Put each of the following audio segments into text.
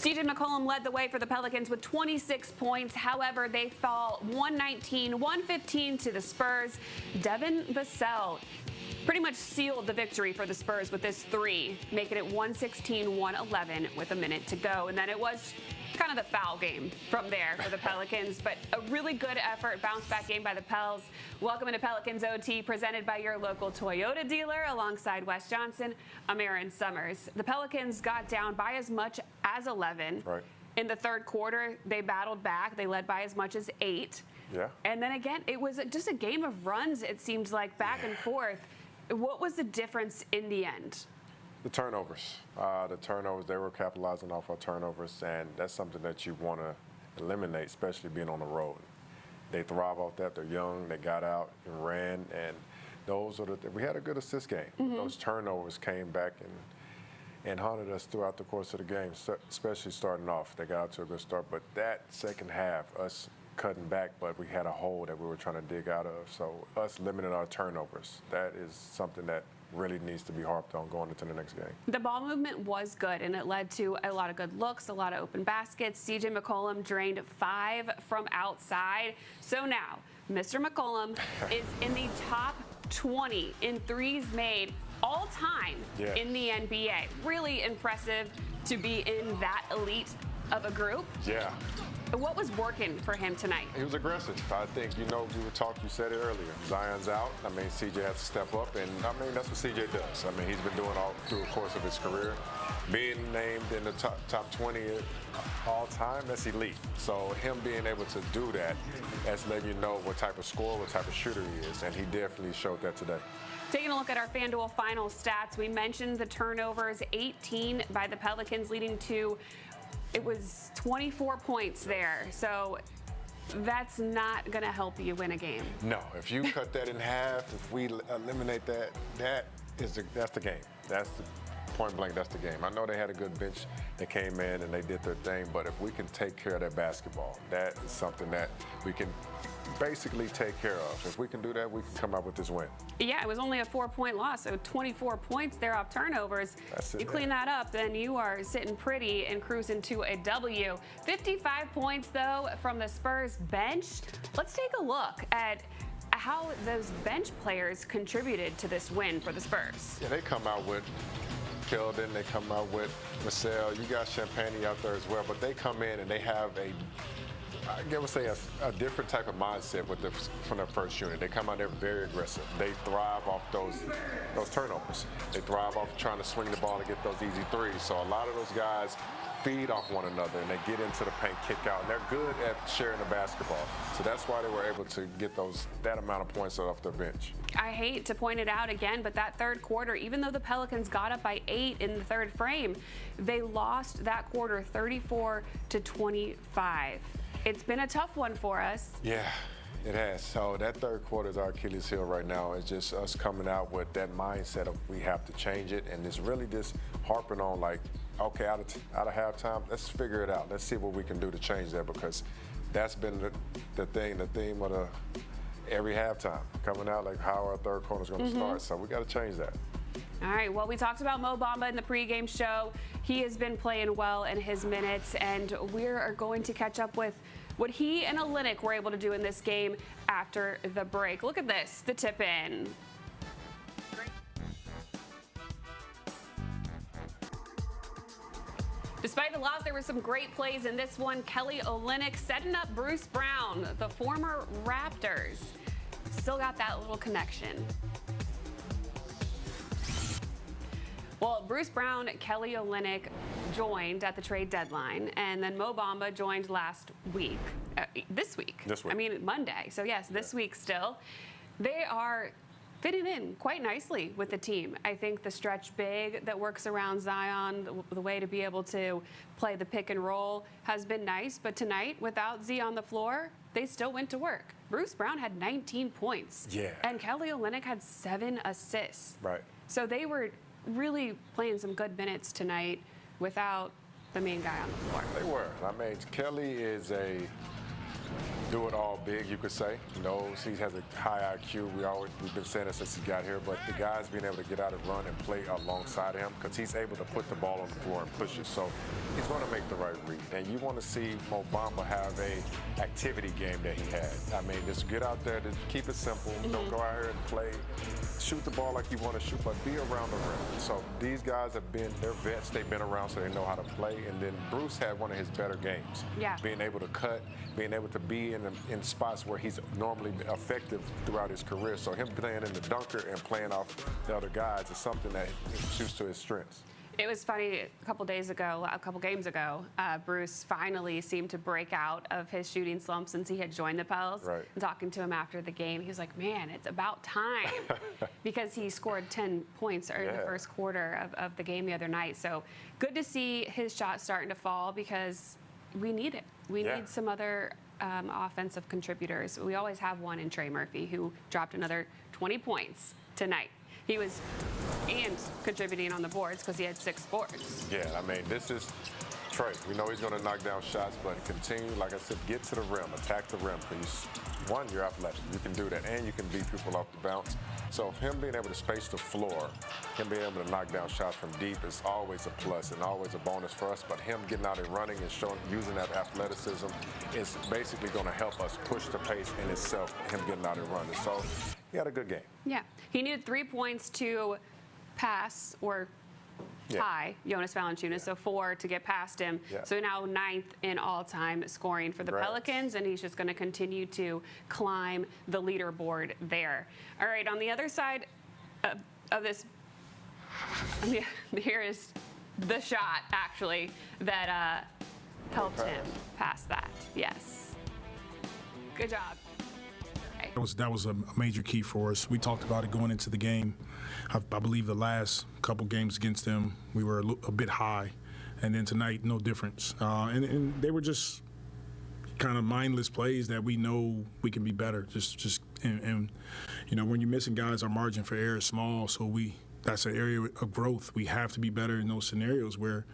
CJ McCollum led the way for the Pelicans with 26 points. However, they fall 119-115 to the Spurs. Devin Vassell pretty much sealed the victory for the Spurs with this three, making it 116-111 with a minute to go. And then it was kind of the foul game from there for the Pelicans, but a really good effort, bounce back game by the Pels. Welcome into Pelicans OT, presented by your local Toyota dealer, alongside Wes Johnson. I'm Aaron Summers. The Pelicans got down by as much as 11. Right. In the third quarter, they battled back. They led by as much as 8. Yeah. And then again, it was just a game of runs, it seemed like, back and forth. What was the difference in the end? The turnovers. They were capitalizing off our turnovers, and that's something that you want to eliminate, especially being on the road. They thrive off that. They're young. They got out and ran, and those are we had a good assist game. Mm-hmm. Those turnovers came back and haunted us throughout the course of the game, especially starting off. They got out to a good start, but that second half, us cutting back, but we had a hole that we were trying to dig out of. So us limiting our turnovers, that is something that really needs to be harped on going into the next game. The ball movement was good, and it led to a lot of good looks, a lot of open baskets. CJ McCollum drained 5 from outside. So now, Mr. McCollum is in the top 20 in threes made all time in the NBA. Really impressive to be in that elite of a group. Yeah. What was working for him tonight? He was aggressive. I think, you said it earlier. Zion's out. I mean, CJ has to step up, and I mean, that's what CJ does. I mean, he's been doing all through the course of his career. Being named in the top 20 all time, that's elite. So him being able to do that, that's letting you know what type of scorer, what type of shooter he is, and he definitely showed that today. Taking a look at our FanDuel final stats, we mentioned the turnovers, 18 by the Pelicans, leading to it was 24 points there. So that's not going to help you win a game. No, if you cut that in half, if we eliminate that, that's the game. That's the point blank, that's the game. I know they had a good bench. They came in and they did their thing, but if we can take care of that basketball, that is something that we can basically take care of. If we can do that, we can come out with this win. Yeah, it was only a 4-point loss, so 24 points there off turnovers. That's it, you clean that up, then you are sitting pretty and cruising to a W. 55 points, though, from the Spurs bench. Let's take a look at how those bench players contributed to this win for the Spurs. Yeah, they come out with Keldon, they come out with Marcel. You got Champagne out there as well, but they come in and they have a different type of mindset from their first unit. They come out there very aggressive. They thrive off those turnovers. They thrive off trying to swing the ball and get those easy threes. So a lot of those guys feed off one another and they get into the paint, kick out, and they're good at sharing the basketball. So that's why they were able to get that amount of points off their bench. I hate to point it out again, but that third quarter, even though the Pelicans got up by 8 in the third frame, they lost that quarter 34-25. It's been a tough one for us. Yeah, it has. So that third quarter is our Achilles heel right now. It's just us coming out with that mindset of we have to change it, and it's really just harping on like, okay, out of halftime, let's figure it out. Let's see what we can do to change that, because that's been the theme of every halftime, coming out like how our third quarter is going to start. So we got to change that. All right, well, we talked about Mo Bamba in the pregame show. He has been playing well in his minutes, and we are going to catch up with what he and Olynyk were able to do in this game after the break. Look at this, the tip-in. Despite the loss, there were some great plays in this one. Kelly Olynyk setting up Bruce Brown, the former Raptors. Still got that little connection. Well, Bruce Brown, Kelly Olynyk joined at the trade deadline, and then Mo Bamba joined last week. This week. I mean, Monday. So, yes, this week still. They are fitting in quite nicely with the team. I think the stretch big that works around Zion, the way to be able to play the pick and roll has been nice. But tonight, without Z on the floor, they still went to work. Bruce Brown had 19 points. Yeah. And Kelly Olynyk had 7 assists. Right. So they were really playing some good minutes tonight without the main guy on the floor. They were. I mean, Kelly is do it all big, you could say. He knows he has a high IQ. We've been saying it since he got here, but the guys being able to get out and run and play alongside him because he's able to put the ball on the floor and push it. So he's going to make the right read. And you want to see Mo Bamba have a activity game that he had. I mean, just get out there, just keep it simple. Don't go out here and play. Shoot the ball like you want to shoot, but be around the rim. So these guys they're vets. They've been around, so they know how to play. And then Bruce had one of his better games. Yeah. Being able to cut, being able to be in spots where he's normally effective throughout his career. So him playing in the dunker and playing off the other guys is something that shoots to his strengths. It was funny, a couple games ago, Bruce finally seemed to break out of his shooting slump since he had joined the Pels. Right. And talking to him after the game, he was like, man, it's about time. Because he scored 10 points in the first quarter of the game the other night. So good to see his shot starting to fall because we need it. We need some other offensive contributors. We always have one in Trey Murphy, who dropped another 20 points tonight. He was contributing on the boards because he had 6 boards. Yeah, I mean, this is Trey. We know he's going to knock down shots, but continue, like I said, get to the rim, attack the rim. Because one, you're athletic. You can do that, and you can beat people off the bounce. So him being able to space the floor, him being able to knock down shots from deep is always a plus and always a bonus for us. But him getting out and running and using that athleticism is basically going to help us push the pace in itself, him getting out and running. So he had a good game. Yeah. He needed 3 points to pass or tie Jonas Valanciunas, so 4 to get past him. Yeah. So now 9th in all-time scoring for the Pelicans, and he's just going to continue to climb the leaderboard there. All right, on the other side of this, here is the shot, actually, that helped him pass that. Yes. Good job. That was a major key for us. We talked about it going into the game. I believe the last couple games against them, we were a bit high. And then tonight, no difference. And they were just kind of mindless plays that we know we can be better. And you know, when you're missing guys, our margin for error is small. So that's an area of growth. We have to be better in those scenarios where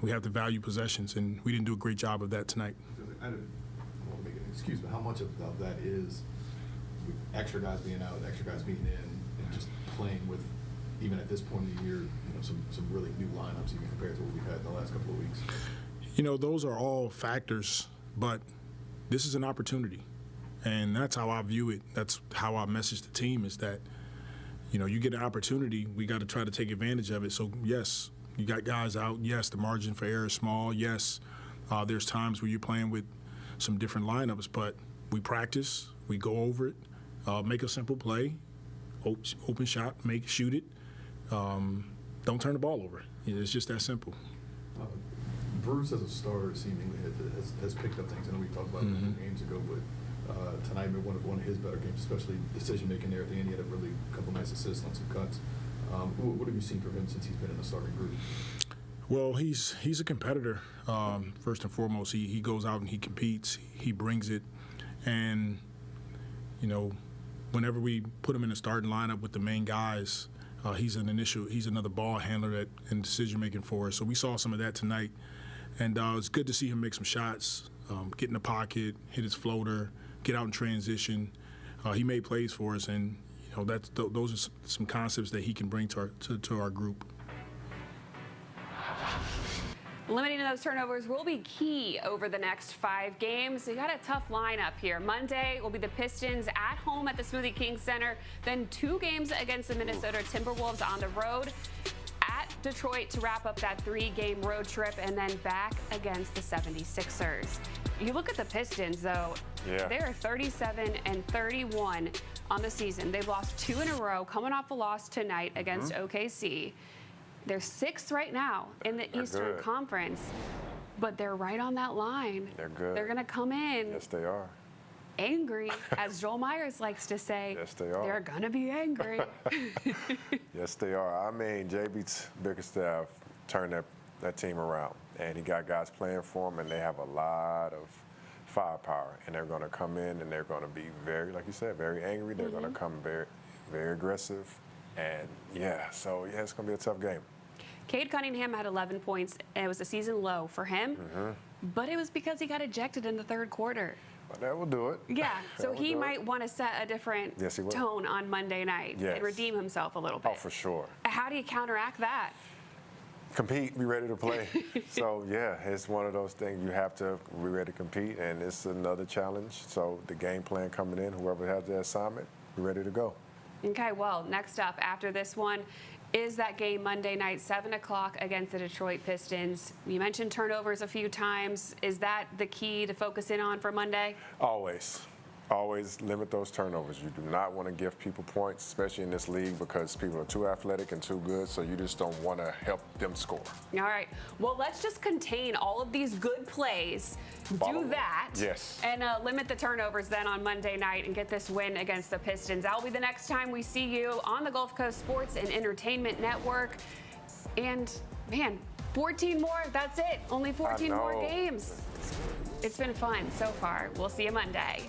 we have to value possessions. And we didn't do a great job of that tonight. I don't want to make an excuse, but how much of that is extra guys being out, extra guys being in, and just playing with, even at this point of the year, you know, some really new lineups even compared to what we've had in the last couple of weeks? You know, those are all factors, but this is an opportunity. And that's how I view it. That's how I message the team is that, you know, you get an opportunity, we got to try to take advantage of it. So, yes, you got guys out. Yes, the margin for error is small. Yes, there's times where you're playing with some different lineups, but we practice, we go over it. Make a simple play, open shot, shoot it. Don't turn the ball over. It's just that simple. Bruce, as a starter, seemingly has picked up things. I know we talked about it a couple games ago, but tonight one of his better games, especially decision-making there at the end. He had a couple nice assists on some cuts. What have you seen from him since he's been in the starting group? Well, he's a competitor. First and foremost, he goes out and he competes. He brings it. And, you know, whenever we put him in the starting lineup with the main guys, he's another ball handler in decision making for us. So we saw some of that tonight, and it's good to see him make some shots, get in the pocket, hit his floater, get out in transition. He made plays for us, and you know those are some concepts that he can bring to our group. Limiting those turnovers will be key over the next 5 games. You got a tough lineup here. Monday will be the Pistons at home at the Smoothie King Center. Then 2 games against the Minnesota Timberwolves on the road. At Detroit to wrap up that 3-game road trip, and then back against the 76ers. You look at the Pistons, though. Yeah. They are 37-31 on the season. They've lost 2 in a row, coming off a loss tonight against OKC. They're 6th right now in the Eastern Conference, but they're right on that line. They're good. They're going to come in. Yes, they are. Angry, as Joel Myers likes to say. Yes, they are. They're going to be angry. Yes, they are. I mean, JB Bickerstaff turned that team around, and he got guys playing for him, and they have a lot of firepower, and they're going to come in, and they're going to be very, like you said, very angry. They're going to come very, very aggressive, and it's going to be a tough game. Cade Cunningham had 11 points. It was a season low for him, but it was because he got ejected in the third quarter. That will do it. Yeah, so That will he do it. might want to set a different Yes, he will. tone on Monday night Yes. and redeem himself a little bit. Oh, for sure. How do you counteract that? Compete, be ready to play. So, yeah, it's one of those things you have to be ready to compete, and it's another challenge. So the game plan coming in, whoever has the assignment, be ready to go. Okay, well, next up after this one is that game Monday night, 7 o'clock against the Detroit Pistons. You mentioned turnovers a few times. Is that the key to focus in on for Monday? Always. Always limit those turnovers. You do not want to give people points, especially in this league, because people are too athletic and too good, so you just don't want to help them score. All right. Well, let's just contain all of these good plays, do that, Yes. and limit the turnovers then on Monday night and get this win against the Pistons. That'll be the next time we see you on the Gulf Coast Sports and Entertainment Network. And, man, 14 more, that's it. Only 14 more know. games. It's been fun so far. We'll see you Monday.